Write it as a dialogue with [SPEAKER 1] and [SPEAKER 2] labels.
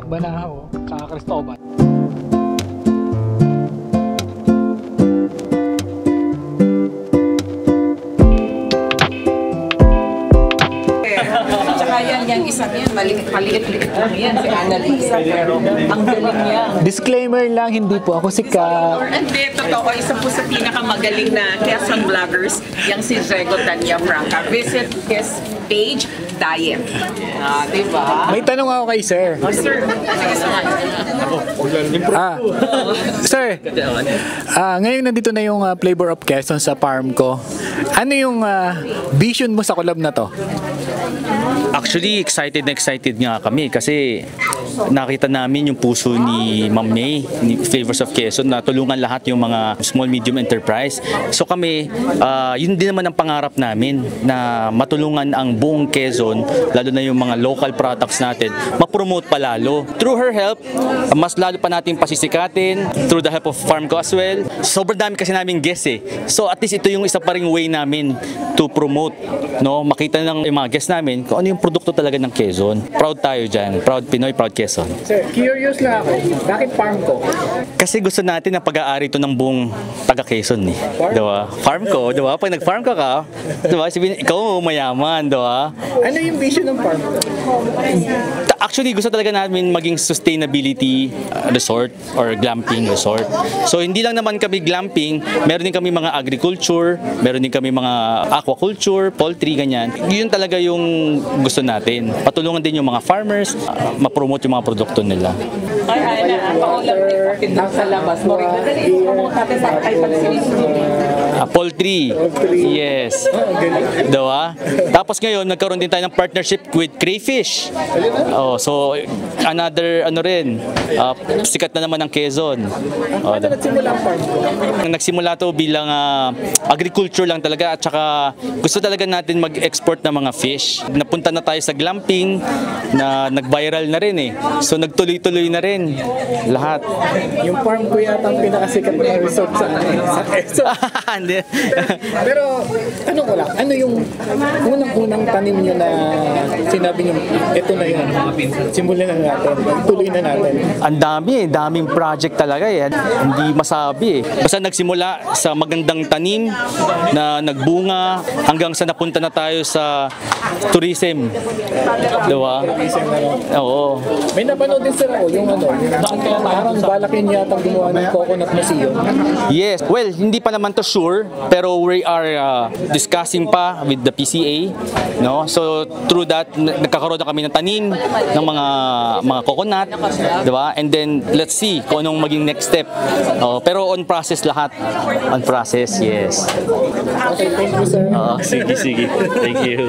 [SPEAKER 1] Banahaw, tsaka Cristobal.
[SPEAKER 2] Tsaka yung isa niyan, maliit-liit lang yan, si Annalisa, pero ang galing niya.
[SPEAKER 1] Disclaimer lang, hindi po ako sikat.
[SPEAKER 2] Hindi, totoo, isa po sa pinakamagaling na Quezon vloggers, yung si Jego Tanya Franca. Visit his page, Diet. Diba?
[SPEAKER 1] May tanong ako kay sir.
[SPEAKER 2] Oh, sir, sige sa
[SPEAKER 1] Sir, ngayon nandito na yung Flavor of Quezon sa farm ko. Ano yung vision mo sa collab na to?
[SPEAKER 3] Actually, excited na excited nga kami kasi nakita namin yung puso ni Ma'am May, ni Flavors of Quezon, na tulungan lahat yung mga small medium enterprise. So kami, yun din naman ang pangarap namin, na matulungan ang buong Quezon, lalo na yung mga local products natin, ma-promote pa lalo. Through her help, mas lalo pa natin pasisikatin, through the help of farm ko as well. Sobrang dami kasi namin guests eh. So at least ito yung isa pa ring way namin to promote, no? Makita ng mga guests namin kung ano yung produkto talaga ng Quezon. Proud tayo dyan. Proud Pinoy, proud Quezon.
[SPEAKER 1] Sir, curious lang ako. Bakit farm ko?
[SPEAKER 3] Kasi gusto natin na pag-aari ito ng buong taga Quezon eh. Diba? Farm ko, diba? Pag nag-farm ka, diba? Sabihin, ikaw mayaman, diba?
[SPEAKER 1] Ano yung vision ng farm ko?
[SPEAKER 3] Actually, gusto talaga namin maging sustainability resort or glamping resort. So, hindi lang naman kami glamping, meron din kami mga agriculture, meron din kami mga aquaculture, poultry, ganyan. Yun talaga yung gusto natin. Patulungan din yung mga farmers, ma-promote yung mga produkto nila.
[SPEAKER 2] Ay, paulam din natin sa labas. Dali, promote natin sa kay
[SPEAKER 3] Poultry. Yes. Diba? Tapos ngayon, nagkaroon din tayo ng partnership with Crayfish. Oh, so, another, sikat na naman ng Quezon.
[SPEAKER 1] Paano nagsimula ang farm ko?
[SPEAKER 3] Nagsimula to bilang agriculture lang talaga, at saka gusto talaga natin mag-export ng mga fish. Napunta na tayo sa glamping na nag-viral na rin eh. So, nagtuloy-tuloy na rin lahat.
[SPEAKER 1] Yung farm ko yata ang pinakasikat na resort sa Quezon.
[SPEAKER 3] Hindi.
[SPEAKER 1] Pero, ano ko lang, ano yung unang-unang tanim nyo na sinabi nyo, ito na yun, simulan na natin, tuloy na natin?
[SPEAKER 3] Ang dami eh, daming project talaga eh. Hindi masabi eh. Basta nagsimula sa magandang tanim na nagbunga hanggang sa napunta na tayo sa tourism. Diba? Oo.
[SPEAKER 1] May napanood din sir ako, yung parang balakin yata gumawa ng coconut museum.
[SPEAKER 3] Yes. Well, hindi pa naman to sure, pero we are discussing pa with the PCA, no? So through that, nagkakaroon na kami ng tanim ng mga coconut, 'di ba? And then let's see kung anong maging next step. Pero on process lahat. On process, yes.
[SPEAKER 1] Okay, thank you sir.
[SPEAKER 3] Sige. Thank you.